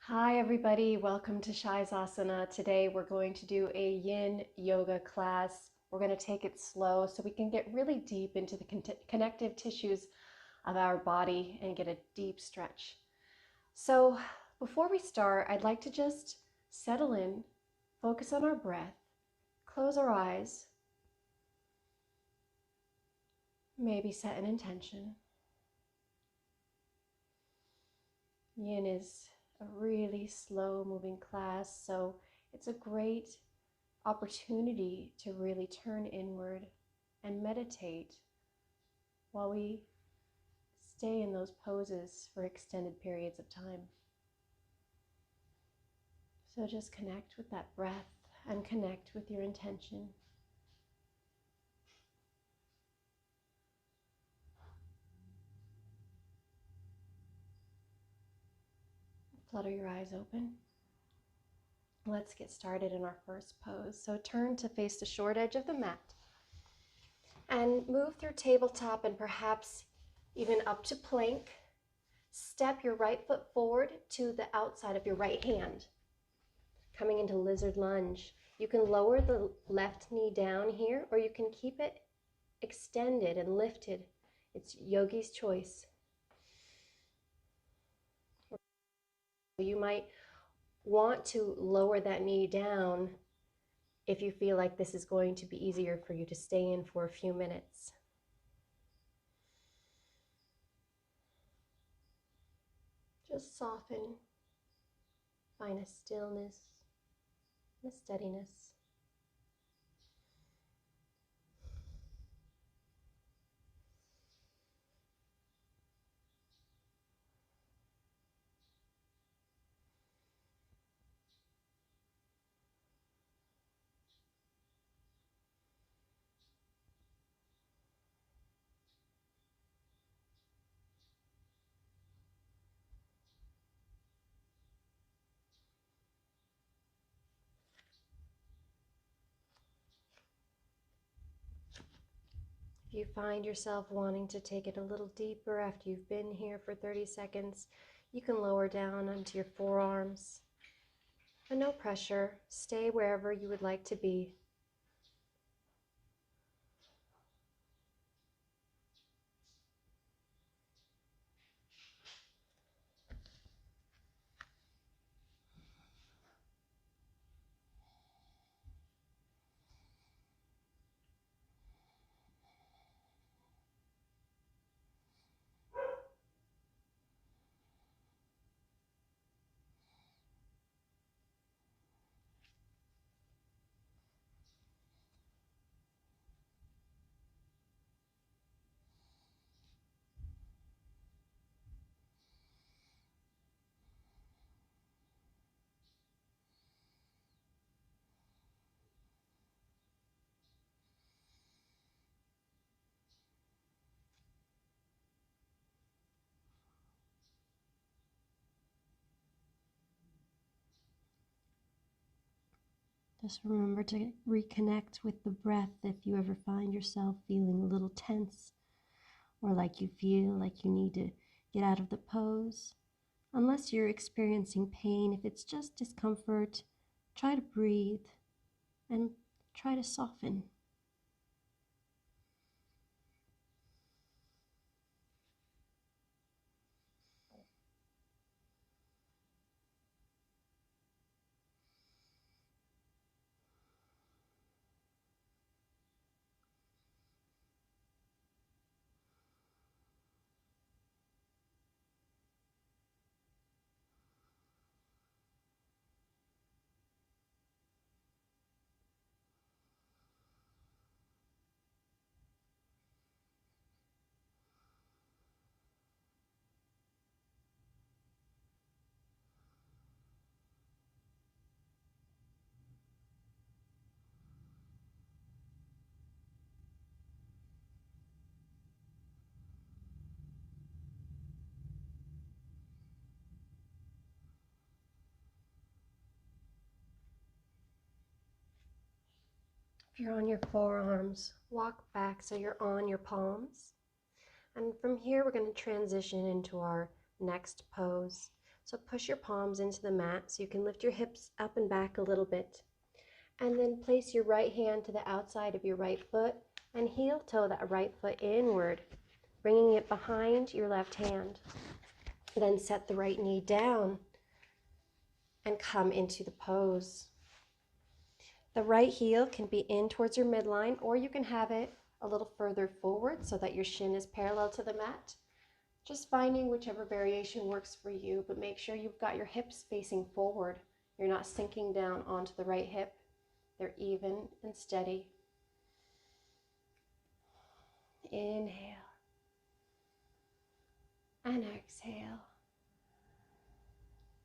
Hi everybody, welcome to Asana. Today we're going to do a Yin Yoga class. We're going to take it slow so we can get really deep into the connective tissues of our body and get a deep stretch. So before we start, I'd like to just settle in, focus on our breath, close our eyes, maybe set an intention. Yin is a really slow moving class, so it's a great opportunity to really turn inward and meditate while we stay in those poses for extended periods of time. So just connect with that breath and connect with your intention. Flutter your eyes open. Let's get started in our first pose. So turn to face the short edge of the mat and move through tabletop and perhaps even up to plank. Step your right foot forward to the outside of your right hand. Coming into lizard lunge. You can lower the left knee down here, or you can keep it extended and lifted. It's yogi's choice. You might want to lower that knee down if you feel like this is going to be easier for you to stay in for a few minutes. Just soften, find a stillness, a steadiness. If you find yourself wanting to take it a little deeper after you've been here for 30 seconds, you can lower down onto your forearms. But no pressure. Stay wherever you would like to be. Just remember to reconnect with the breath if you ever find yourself feeling a little tense or like you feel like you need to get out of the pose. Unless you're experiencing pain, if it's just discomfort, try to breathe and try to soften. If you're on your forearms, walk back so you're on your palms. And from here, we're going to transition into our next pose. So push your palms into the mat so you can lift your hips up and back a little bit. And then place your right hand to the outside of your right foot and heel toe that right foot inward, bringing it behind your left hand. Then set the right knee down and come into the pose. The right heel can be in towards your midline, or you can have it a little further forward so that your shin is parallel to the mat. Just finding whichever variation works for you, but make sure you've got your hips facing forward. You're not sinking down onto the right hip. They're even and steady. Inhale and exhale.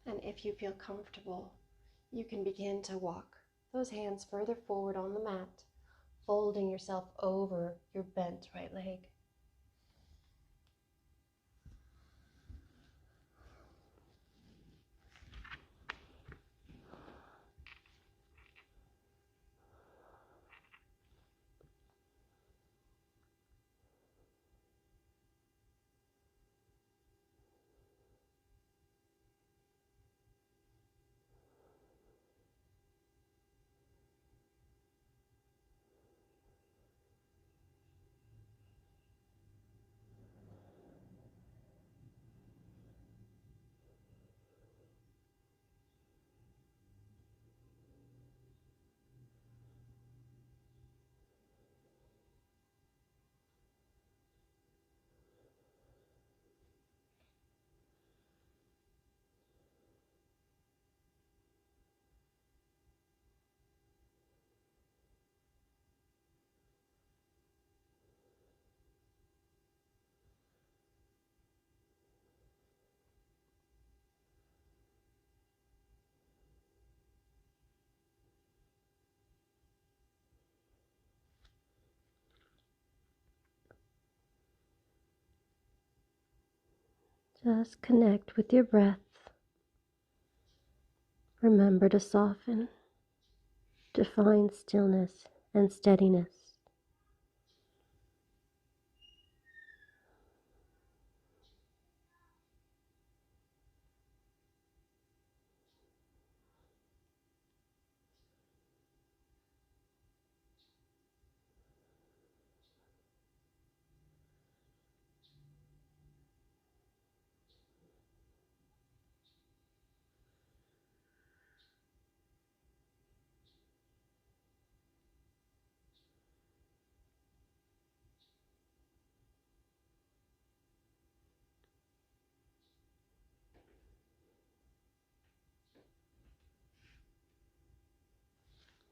And if you feel comfortable, you can begin to walk those hands further forward on the mat, folding yourself over your bent right leg. Just connect with your breath. Remember to soften, to find stillness and steadiness.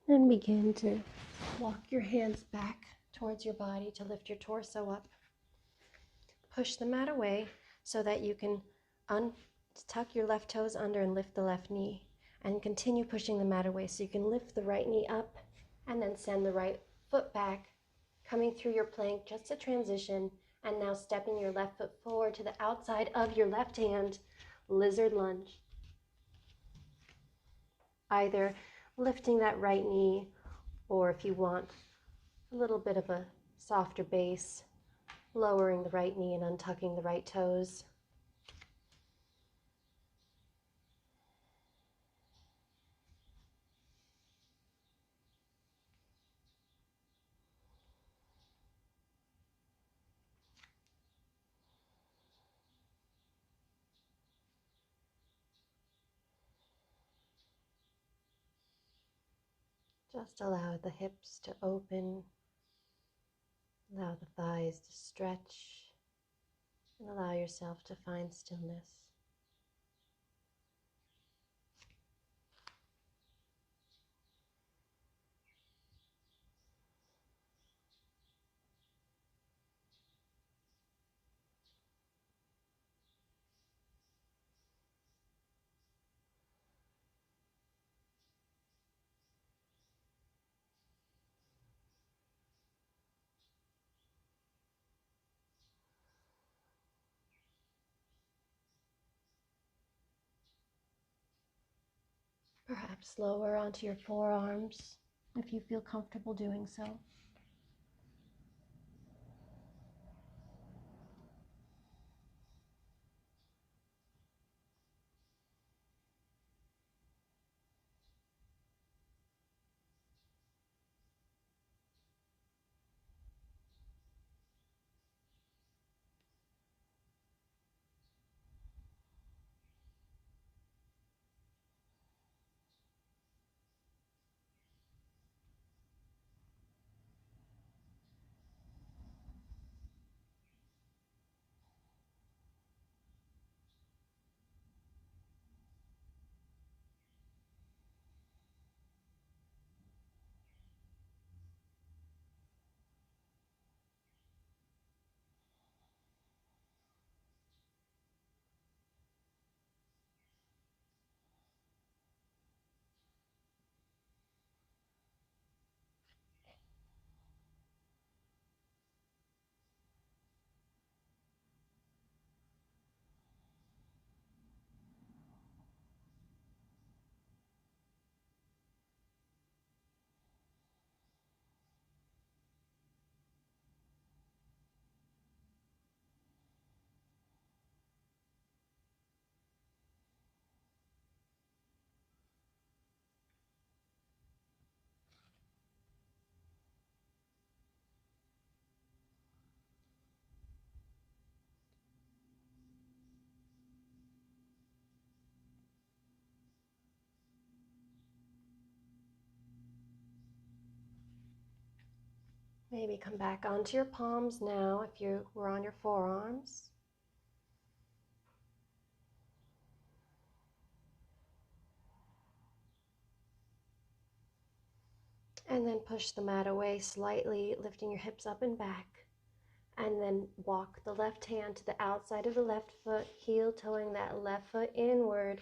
Then begin to walk your hands back towards your body to lift your torso up. Push the mat away so that you can tuck your left toes under and lift the left knee. And continue pushing the mat away so you can lift the right knee up and then send the right foot back, coming through your plank, just a transition, and now stepping your left foot forward to the outside of your left hand, lizard lunge. Either lifting that right knee, or if you want a little bit of a softer base, lowering the right knee and untucking the right toes. Just allow the hips to open, allow the thighs to stretch, and allow yourself to find stillness. Perhaps lower onto your forearms if you feel comfortable doing so. Maybe come back onto your palms now if you were on your forearms. And then push the mat away slightly, lifting your hips up and back. And then walk the left hand to the outside of the left foot, heel toeing that left foot inward,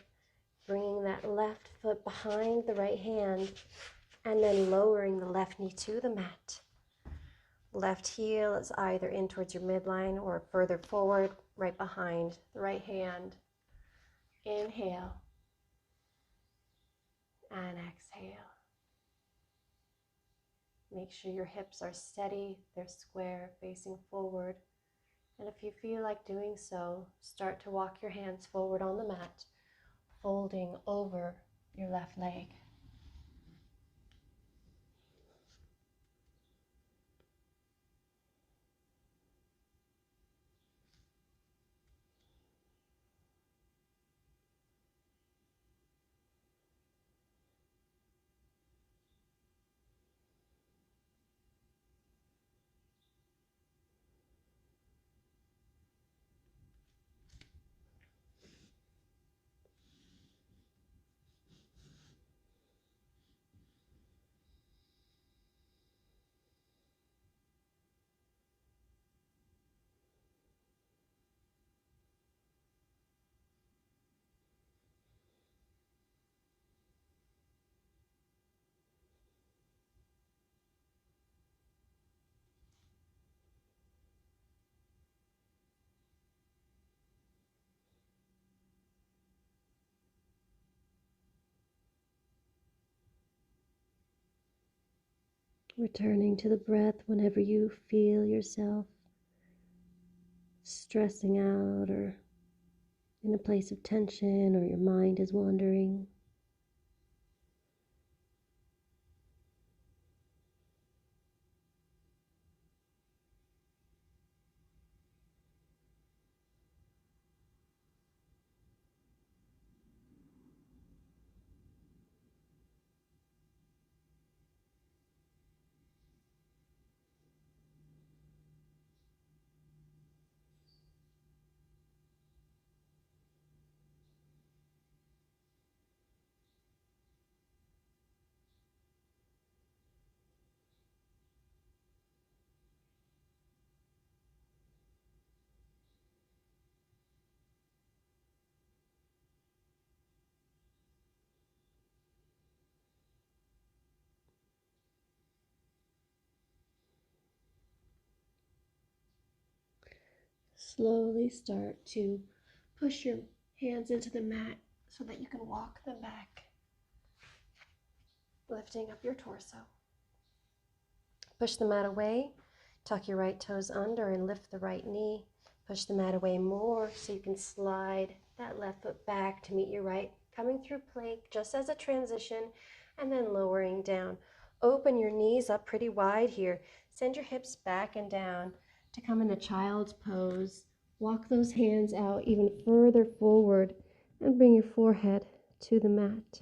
bringing that left foot behind the right hand, and then lowering the left knee to the mat. Left heel is either in towards your midline or further forward, right behind the right hand. Inhale and exhale. Make sure your hips are steady, they're square, facing forward. And if you feel like doing so, start to walk your hands forward on the mat, folding over your left leg. Returning to the breath whenever you feel yourself stressing out or in a place of tension or your mind is wandering. Slowly start to push your hands into the mat so that you can walk them back, lifting up your torso. Push the mat away, tuck your right toes under and lift the right knee. Push the mat away more so you can slide that left foot back to meet your right, coming through plank just as a transition, and then lowering down. Open your knees up pretty wide here. Send your hips back and down to come into child's pose. Walk those hands out even further forward and bring your forehead to the mat.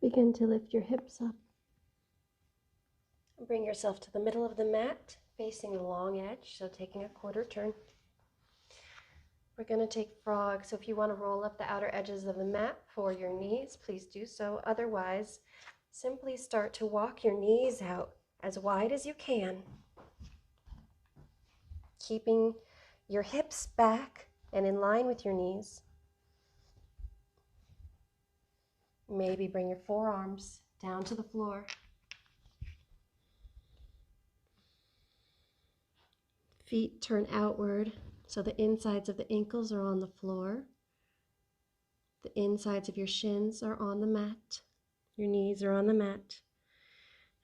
Begin to lift your hips up. Bring yourself to the middle of the mat, facing the long edge, so taking a quarter turn. We're going to take frog, so if you want to roll up the outer edges of the mat for your knees, please do so. Otherwise, simply start to walk your knees out as wide as you can, keeping your hips back and in line with your knees. Maybe bring your forearms down to the floor. Feet turn outward, so the insides of the ankles are on the floor. The insides of your shins are on the mat. Your knees are on the mat.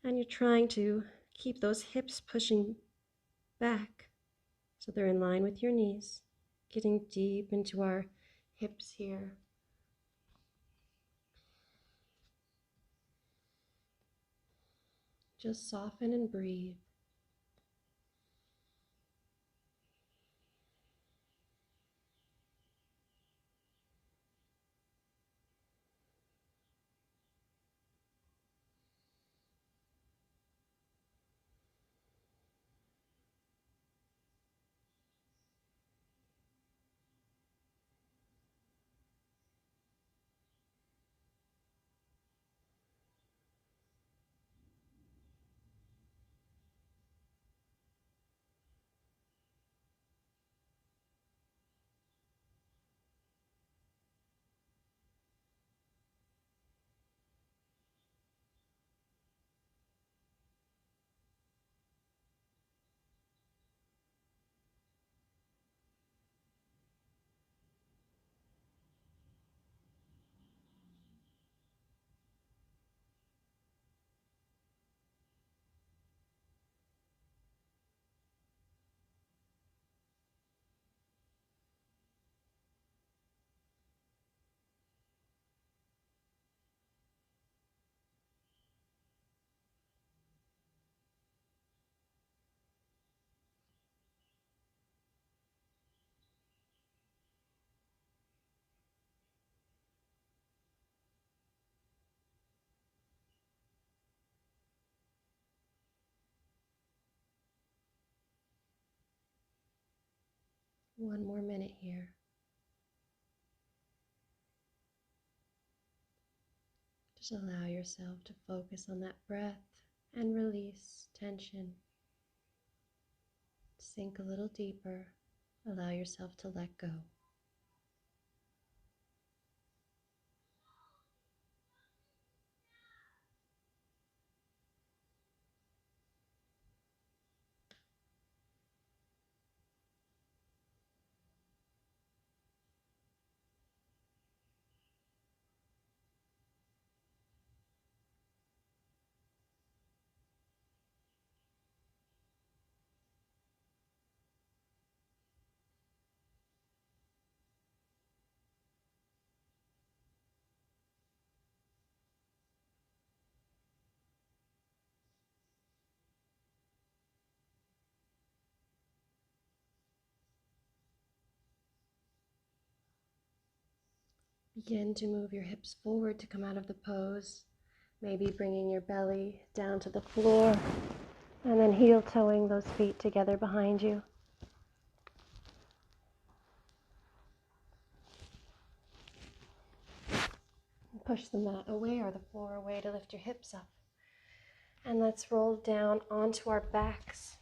And you're trying to keep those hips pushing back so they're in line with your knees. Getting deep into our hips here. Just soften and breathe. One more minute here. Just allow yourself to focus on that breath and release tension. Sink a little deeper. Allow yourself to let go. Begin to move your hips forward to come out of the pose, maybe bringing your belly down to the floor, and then heel toeing those feet together behind you. Push the mat away or the floor away to lift your hips up. And let's roll down onto our backs.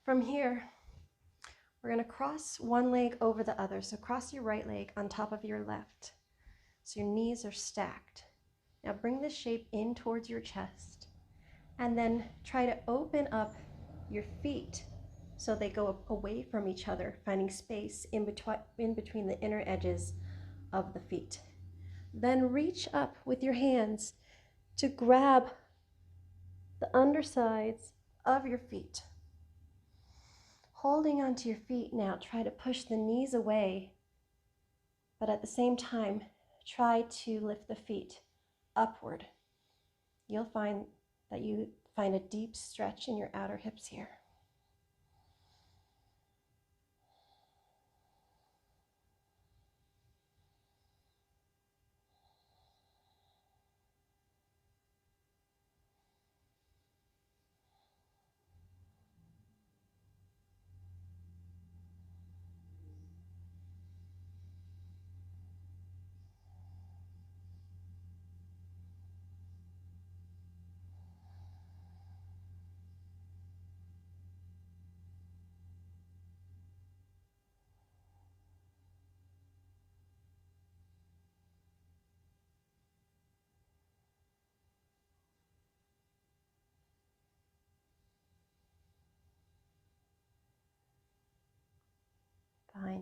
From here, we're going to cross one leg over the other. So cross your right leg on top of your left. So your knees are stacked. Now bring this shape in towards your chest. And then try to open up your feet so they go away from each other, finding space in between the inner edges of the feet. Then reach up with your hands to grab the undersides of your feet. Holding onto your feet now, try to push the knees away, but at the same time, try to lift the feet upward. You'll find that you find a deep stretch in your outer hips here.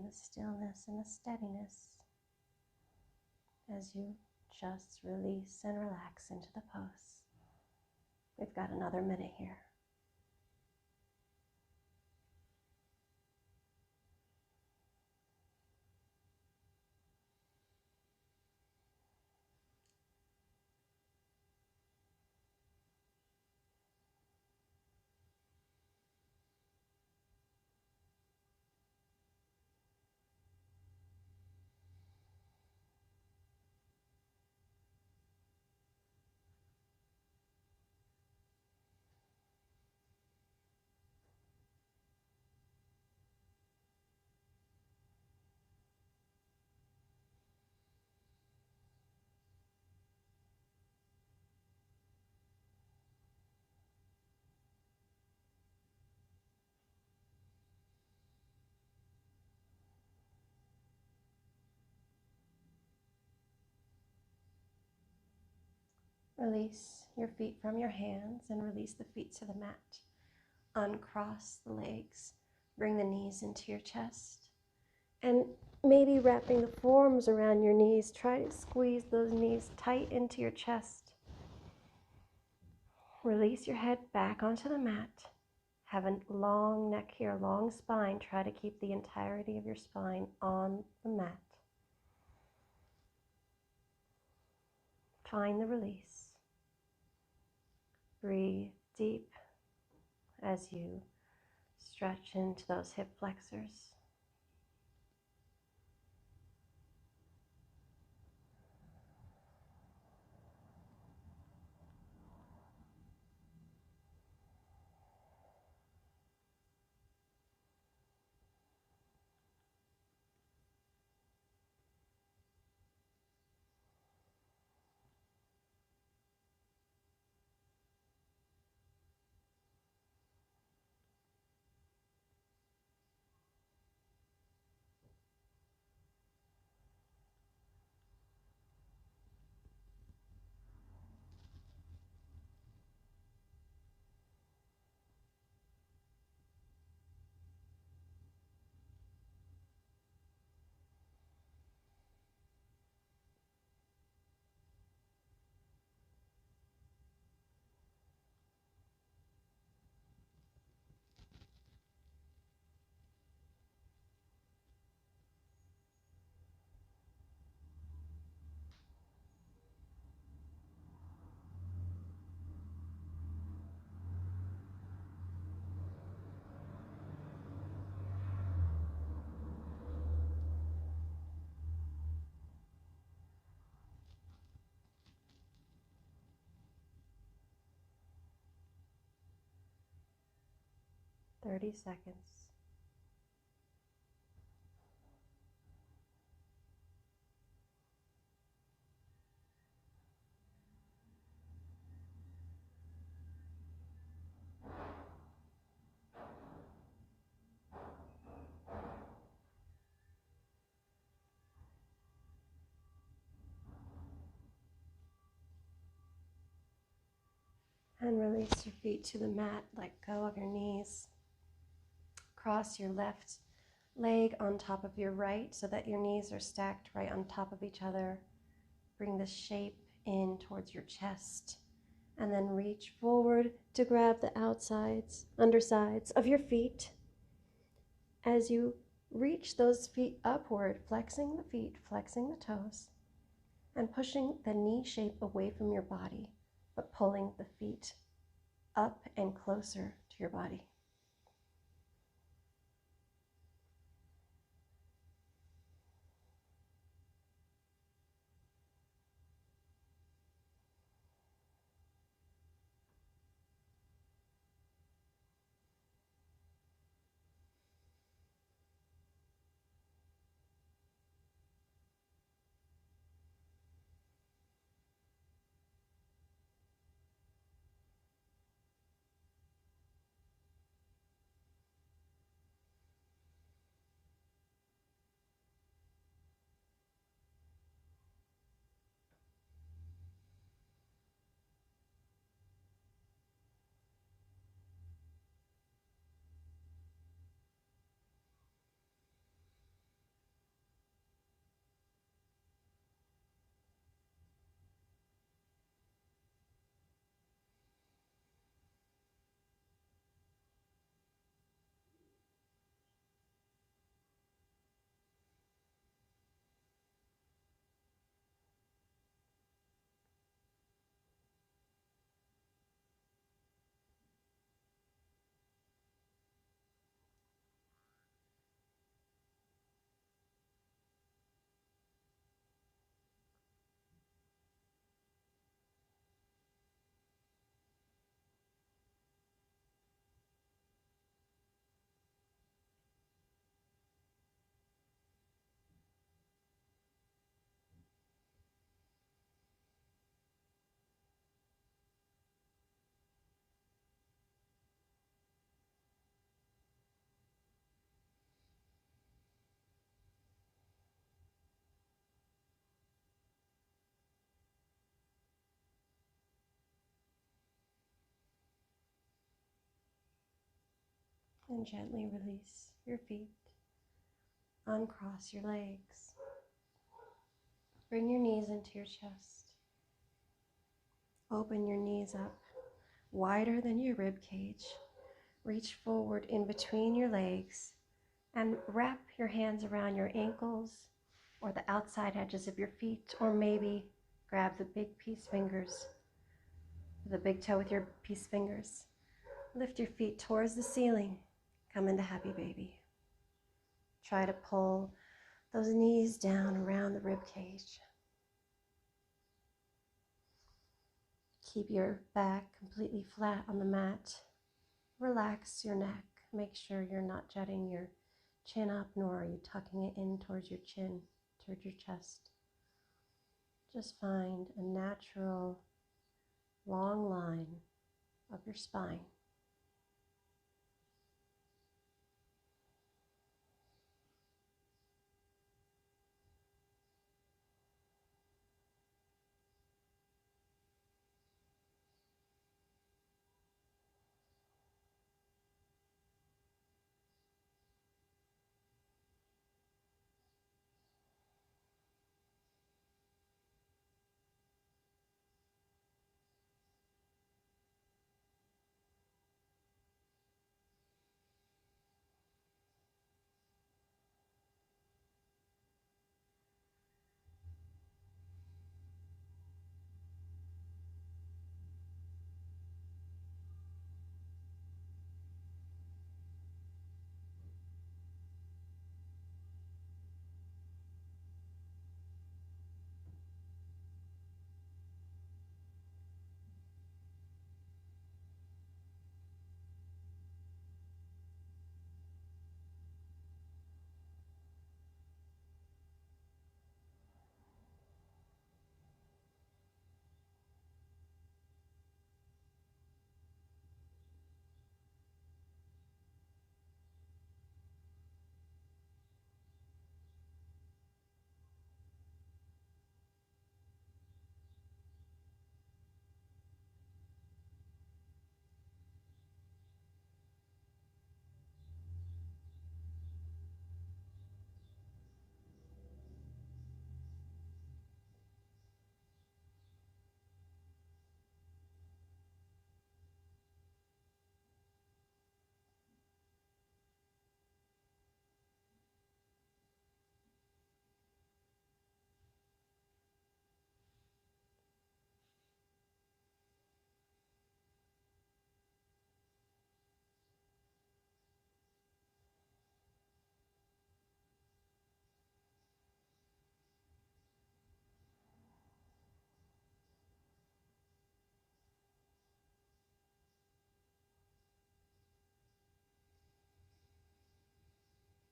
the stillness and the steadiness as you just release and relax into the pose. We've got another minute here. Release your feet from your hands and release the feet to the mat. Uncross the legs. Bring the knees into your chest. And maybe wrapping the forearms around your knees, try to squeeze those knees tight into your chest. Release your head back onto the mat. Have a long neck here, long spine. Try to keep the entirety of your spine on the mat. Find the release. Breathe deep as you stretch into those hip flexors. "30 seconds. And release your feet to the mat. Let go of your knees. Cross your left leg on top of your right so that your knees are stacked right on top of each other. Bring the shape in towards your chest. And then reach forward to grab the undersides of your feet. As you reach those feet upward, flexing the feet, flexing the toes, and pushing the knee shape away from your body, but pulling the feet up and closer to your body. And gently release your feet. Uncross your legs. Bring your knees into your chest. Open your knees up wider than your rib cage. Reach forward in between your legs and wrap your hands around your ankles or the outside edges of your feet, or maybe grab the big peace fingers, the big toe with your peace fingers. Lift your feet towards the ceiling. Come into happy baby. Try to pull those knees down around the rib cage. Keep your back completely flat on the mat. Relax your neck. Make sure you're not jutting your chin up, nor are you tucking it in towards your chin, towards your chest. Just find a natural, long line of your spine.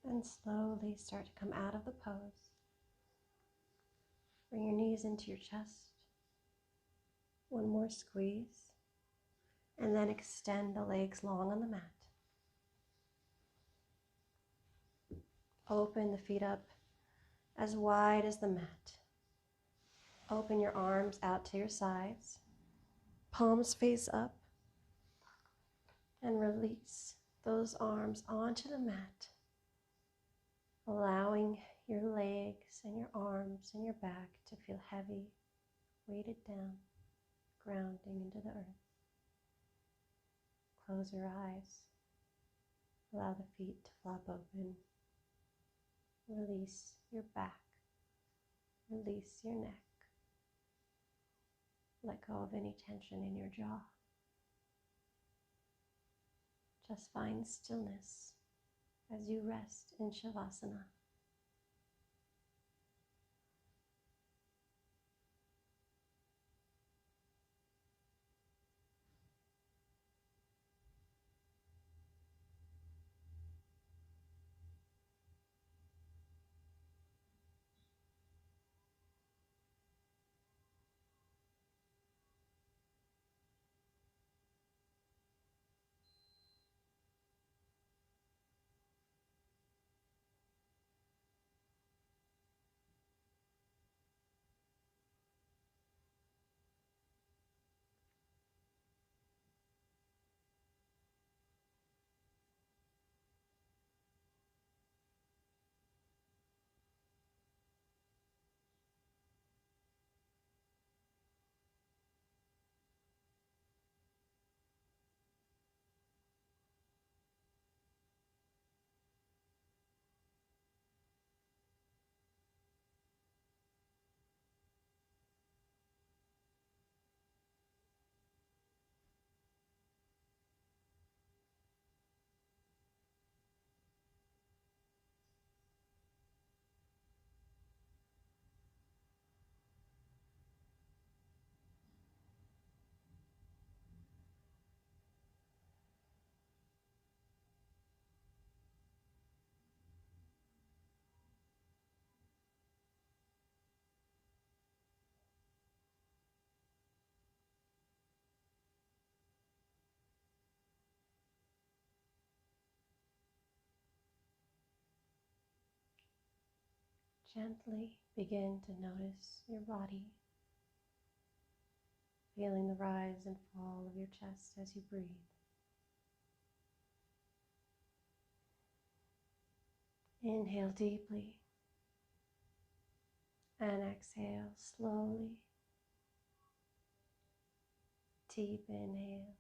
And slowly start to come out of the pose. Bring your knees into your chest. One more squeeze. And then extend the legs long on the mat. Open the feet up as wide as the mat. Open your arms out to your sides. Palms face up. And release those arms onto the mat, allowing your legs and your arms and your back to feel heavy, weighted down, grounding into the earth. Close your eyes. Allow the feet to flop open. Release your back. Release your neck. Let go of any tension in your jaw. Just find stillness as you rest in Shavasana. Gently begin to notice your body, feeling the rise and fall of your chest as you breathe. Inhale deeply and exhale slowly. Deep inhale,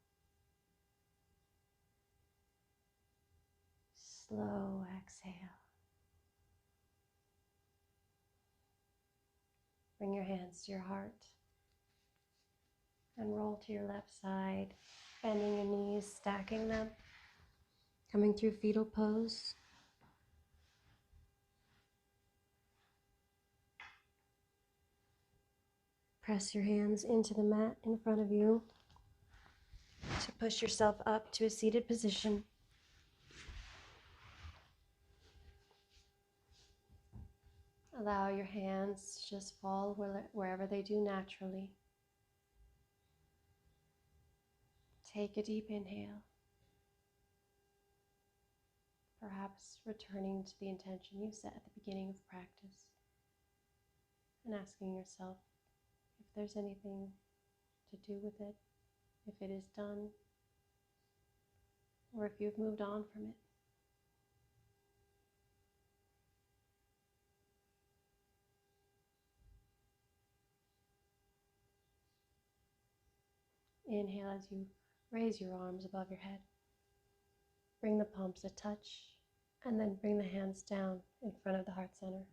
slow exhale. Bring your hands to your heart and roll to your left side, bending your knees, stacking them, coming through fetal pose. Press your hands into the mat in front of you to push yourself up to a seated position. Allow your hands to just fall wherever they do naturally. Take a deep inhale, perhaps returning to the intention you set at the beginning of practice, and asking yourself if there's anything to do with it, if it is done, or if you've moved on from it. Inhale as you raise your arms above your head. Bring the palms a touch, and then bring the hands down in front of the heart center.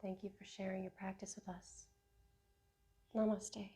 Thank you for sharing your practice with us. Namaste.